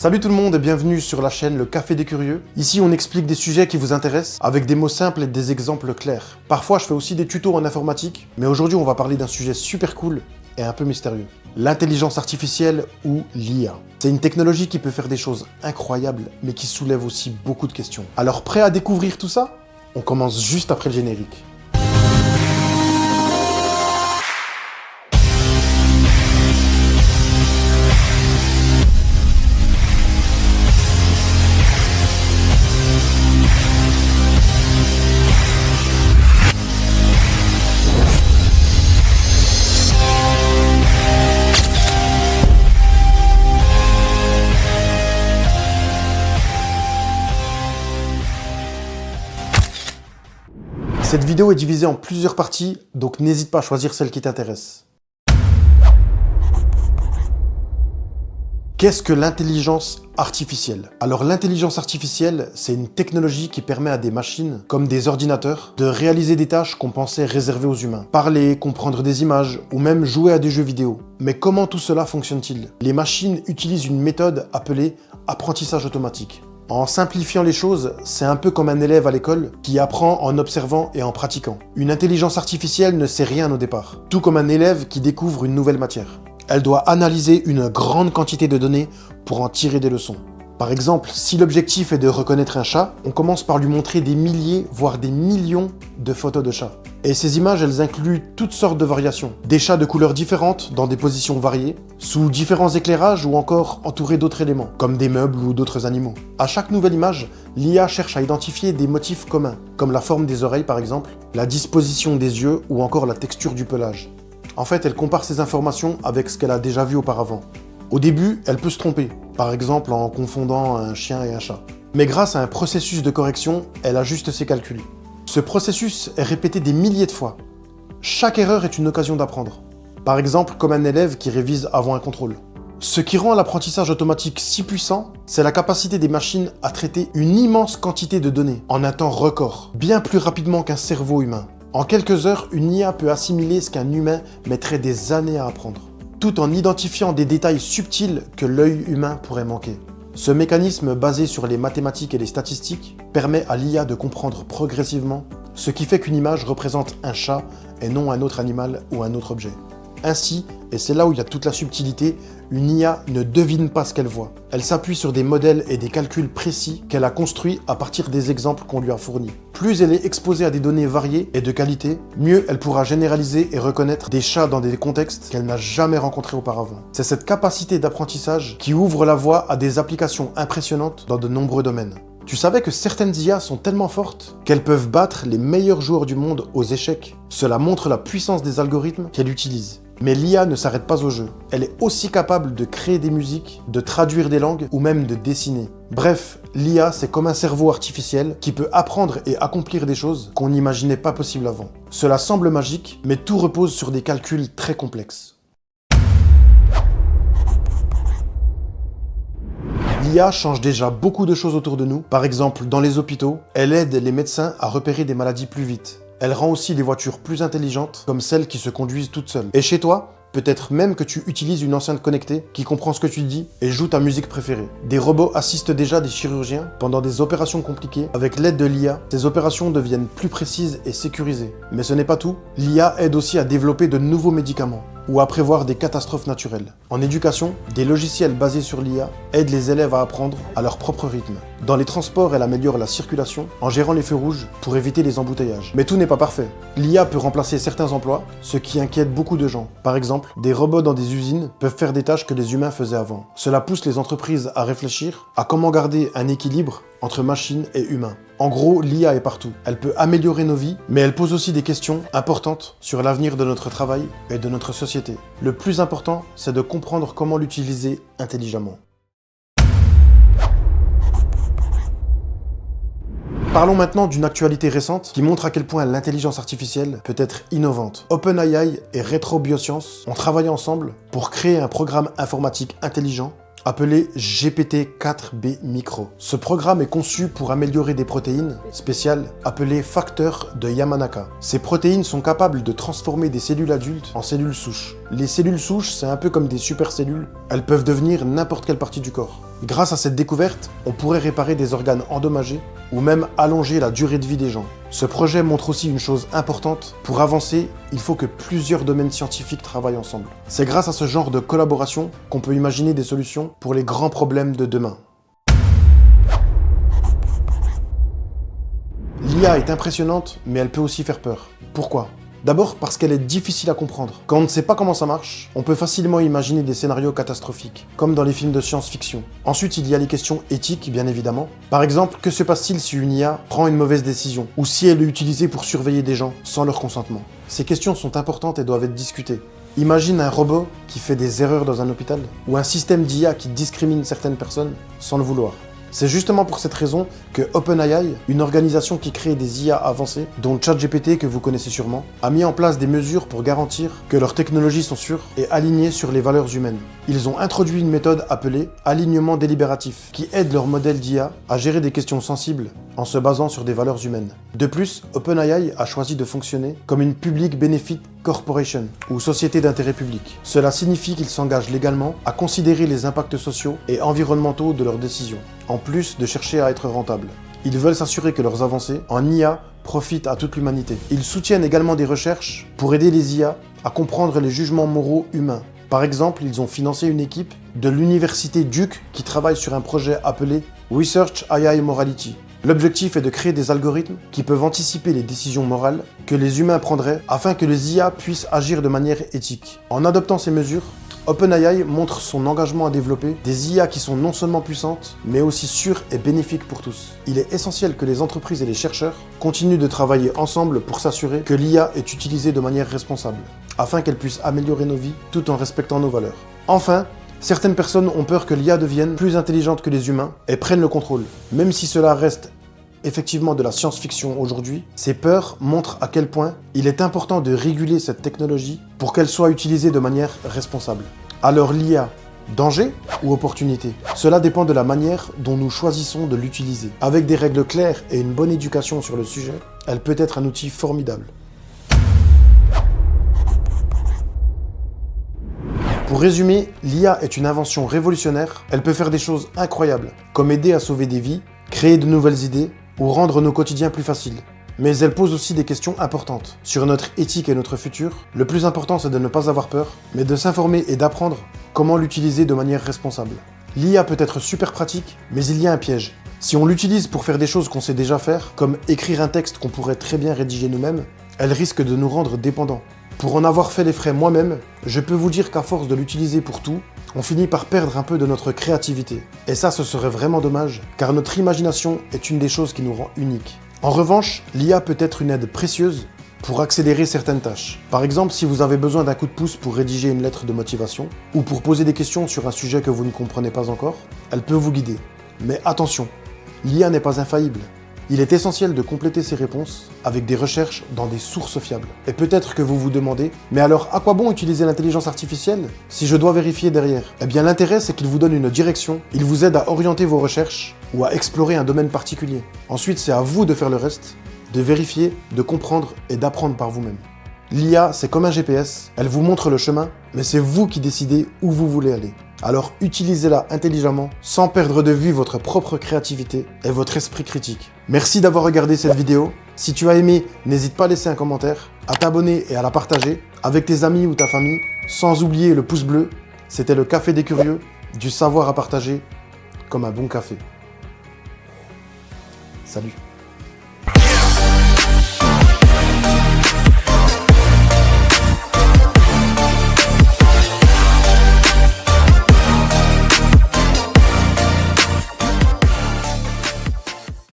Salut tout le monde et bienvenue sur la chaîne Le Café des Curieux. Ici on explique des sujets qui vous intéressent avec des mots simples et des exemples clairs. Parfois je fais aussi des tutos en informatique, mais aujourd'hui on va parler d'un sujet super cool et un peu mystérieux. L'intelligence artificielle ou l'IA. C'est une technologie qui peut faire des choses incroyables, mais qui soulève aussi beaucoup de questions. Alors prêt à découvrir tout ça? On commence juste après le générique. Cette vidéo est divisée en plusieurs parties, donc n'hésite pas à choisir celle qui t'intéresse. Qu'est-ce que l'intelligence artificielle? Alors l'intelligence artificielle, c'est une technologie qui permet à des machines, comme des ordinateurs, de réaliser des tâches qu'on pensait réservées aux humains. Parler, comprendre des images, ou même jouer à des jeux vidéo. Mais comment tout cela fonctionne-t-il? Les machines utilisent une méthode appelée apprentissage automatique. En simplifiant les choses, c'est un peu comme un élève à l'école qui apprend en observant et en pratiquant. Une intelligence artificielle ne sait rien au départ, tout comme un élève qui découvre une nouvelle matière. Elle doit analyser une grande quantité de données pour en tirer des leçons. Par exemple, si l'objectif est de reconnaître un chat, on commence par lui montrer des milliers, voire des millions de photos de chats. Et ces images, elles incluent toutes sortes de variations. Des chats de couleurs différentes, dans des positions variées, sous différents éclairages ou encore entourés d'autres éléments, comme des meubles ou d'autres animaux. À chaque nouvelle image, l'IA cherche à identifier des motifs communs, comme la forme des oreilles par exemple, la disposition des yeux ou encore la texture du pelage. En fait, elle compare ces informations avec ce qu'elle a déjà vu auparavant. Au début, elle peut se tromper, par exemple en confondant un chien et un chat. Mais grâce à un processus de correction, elle ajuste ses calculs. Ce processus est répété des milliers de fois. Chaque erreur est une occasion d'apprendre. Par exemple, comme un élève qui révise avant un contrôle. Ce qui rend l'apprentissage automatique si puissant, c'est la capacité des machines à traiter une immense quantité de données en un temps record, bien plus rapidement qu'un cerveau humain. En quelques heures, une IA peut assimiler ce qu'un humain mettrait des années à apprendre, tout en identifiant des détails subtils que l'œil humain pourrait manquer. Ce mécanisme basé sur les mathématiques et les statistiques permet à l'IA de comprendre progressivement ce qui fait qu'une image représente un chat et non un autre animal ou un autre objet. Ainsi, et c'est là où il y a toute la subtilité, une IA ne devine pas ce qu'elle voit. Elle s'appuie sur des modèles et des calculs précis qu'elle a construits à partir des exemples qu'on lui a fournis. Plus elle est exposée à des données variées et de qualité, mieux elle pourra généraliser et reconnaître des chats dans des contextes qu'elle n'a jamais rencontrés auparavant. C'est cette capacité d'apprentissage qui ouvre la voie à des applications impressionnantes dans de nombreux domaines. Tu savais que certaines IA sont tellement fortes qu'elles peuvent battre les meilleurs joueurs du monde aux échecs? Cela montre la puissance des algorithmes qu'elle utilise. Mais l'IA ne s'arrête pas au jeu. Elle est aussi capable de créer des musiques, de traduire des langues ou même de dessiner. Bref, l'IA c'est comme un cerveau artificiel qui peut apprendre et accomplir des choses qu'on n'imaginait pas possibles avant. Cela semble magique, mais tout repose sur des calculs très complexes. L'IA change déjà beaucoup de choses autour de nous. Par exemple, dans les hôpitaux, elle aide les médecins à repérer des maladies plus vite. Elle rend aussi les voitures plus intelligentes, comme celles qui se conduisent toutes seules. Et chez toi, peut-être même que tu utilises une enceinte connectée qui comprend ce que tu dis et joue ta musique préférée. Des robots assistent déjà des chirurgiens pendant des opérations compliquées. Avec l'aide de l'IA, ces opérations deviennent plus précises et sécurisées. Mais ce n'est pas tout. L'IA aide aussi à développer de nouveaux médicaments ou à prévoir des catastrophes naturelles. En éducation, des logiciels basés sur l'IA aident les élèves à apprendre à leur propre rythme. Dans les transports, elle améliore la circulation en gérant les feux rouges pour éviter les embouteillages. Mais tout n'est pas parfait. L'IA peut remplacer certains emplois, ce qui inquiète beaucoup de gens. Par exemple, des robots dans des usines peuvent faire des tâches que les humains faisaient avant. Cela pousse les entreprises à réfléchir à comment garder un équilibre entre machines et humains. En gros, l'IA est partout. Elle peut améliorer nos vies, mais elle pose aussi des questions importantes sur l'avenir de notre travail et de notre société. Le plus important, c'est de comprendre comment l'utiliser intelligemment. Parlons maintenant d'une actualité récente qui montre à quel point l'intelligence artificielle peut être innovante. OpenAI et Retro Bioscience ont travaillé ensemble pour créer un programme informatique intelligent appelé GPT-4B Micro. Ce programme est conçu pour améliorer des protéines spéciales appelées facteurs de Yamanaka. Ces protéines sont capables de transformer des cellules adultes en cellules souches. Les cellules souches, c'est un peu comme des supercellules. Elles peuvent devenir n'importe quelle partie du corps. Grâce à cette découverte, on pourrait réparer des organes endommagés ou même allonger la durée de vie des gens. Ce projet montre aussi une chose importante. Pour avancer, il faut que plusieurs domaines scientifiques travaillent ensemble. C'est grâce à ce genre de collaboration qu'on peut imaginer des solutions pour les grands problèmes de demain. L'IA est impressionnante, mais elle peut aussi faire peur. Pourquoi ? D'abord parce qu'elle est difficile à comprendre. Quand on ne sait pas comment ça marche, on peut facilement imaginer des scénarios catastrophiques, comme dans les films de science-fiction. Ensuite, il y a les questions éthiques, bien évidemment. Par exemple, que se passe-t-il si une IA prend une mauvaise décision, ou si elle est utilisée pour surveiller des gens sans leur consentement? Ces questions sont importantes et doivent être discutées. Imagine un robot qui fait des erreurs dans un hôpital, ou un système d'IA qui discrimine certaines personnes sans le vouloir. C'est justement pour cette raison que OpenAI, une organisation qui crée des IA avancées, dont ChatGPT que vous connaissez sûrement, a mis en place des mesures pour garantir que leurs technologies sont sûres et alignées sur les valeurs humaines. Ils ont introduit une méthode appelée alignement délibératif, qui aide leur modèle d'IA à gérer des questions sensibles en se basant sur des valeurs humaines. De plus, OpenAI a choisi de fonctionner comme une Public Benefit Corporation, ou société d'intérêt public. Cela signifie qu'ils s'engagent légalement à considérer les impacts sociaux et environnementaux de leurs décisions, en plus de chercher à être rentables. Ils veulent s'assurer que leurs avancées en IA profitent à toute l'humanité. Ils soutiennent également des recherches pour aider les IA à comprendre les jugements moraux humains. Par exemple, ils ont financé une équipe de l'université Duke qui travaille sur un projet appelé Research AI Morality. L'objectif est de créer des algorithmes qui peuvent anticiper les décisions morales que les humains prendraient afin que les IA puissent agir de manière éthique. En adoptant ces mesures, OpenAI montre son engagement à développer des IA qui sont non seulement puissantes, mais aussi sûres et bénéfiques pour tous. Il est essentiel que les entreprises et les chercheurs continuent de travailler ensemble pour s'assurer que l'IA est utilisée de manière responsable, afin qu'elle puisse améliorer nos vies tout en respectant nos valeurs. Enfin, certaines personnes ont peur que l'IA devienne plus intelligente que les humains et prenne le contrôle. Même si cela reste effectivement de la science-fiction aujourd'hui, ces peurs montrent à quel point il est important de réguler cette technologie pour qu'elle soit utilisée de manière responsable. Alors l'IA, danger ou opportunité? Cela dépend de la manière dont nous choisissons de l'utiliser. Avec des règles claires et une bonne éducation sur le sujet, elle peut être un outil formidable. Pour résumer, l'IA est une invention révolutionnaire. Elle peut faire des choses incroyables, comme aider à sauver des vies, créer de nouvelles idées, ou rendre nos quotidiens plus faciles. Mais elle pose aussi des questions importantes sur notre éthique et notre futur. Le plus important, c'est de ne pas avoir peur, mais de s'informer et d'apprendre comment l'utiliser de manière responsable. L'IA peut être super pratique, mais il y a un piège. Si on l'utilise pour faire des choses qu'on sait déjà faire, comme écrire un texte qu'on pourrait très bien rédiger nous-mêmes, elle risque de nous rendre dépendants. Pour en avoir fait les frais moi-même, je peux vous dire qu'à force de l'utiliser pour tout, on finit par perdre un peu de notre créativité. Et ça, ce serait vraiment dommage, car notre imagination est une des choses qui nous rend uniques. En revanche, l'IA peut être une aide précieuse pour accélérer certaines tâches. Par exemple, si vous avez besoin d'un coup de pouce pour rédiger une lettre de motivation, ou pour poser des questions sur un sujet que vous ne comprenez pas encore, elle peut vous guider. Mais attention, l'IA n'est pas infaillible. Il est essentiel de compléter ces réponses avec des recherches dans des sources fiables. Et peut-être que vous vous demandez, mais alors à quoi bon utiliser l'intelligence artificielle si je dois vérifier derrière? Eh bien l'intérêt c'est qu'il vous donne une direction, il vous aide à orienter vos recherches ou à explorer un domaine particulier. Ensuite c'est à vous de faire le reste, de vérifier, de comprendre et d'apprendre par vous-même. L'IA c'est comme un GPS, elle vous montre le chemin, mais c'est vous qui décidez où vous voulez aller. Alors utilisez-la intelligemment, sans perdre de vue votre propre créativité et votre esprit critique. Merci d'avoir regardé cette vidéo. Si tu as aimé, n'hésite pas à laisser un commentaire, à t'abonner et à la partager avec tes amis ou ta famille, sans oublier le pouce bleu. C'était le Café des Curieux, du savoir à partager comme un bon café. Salut.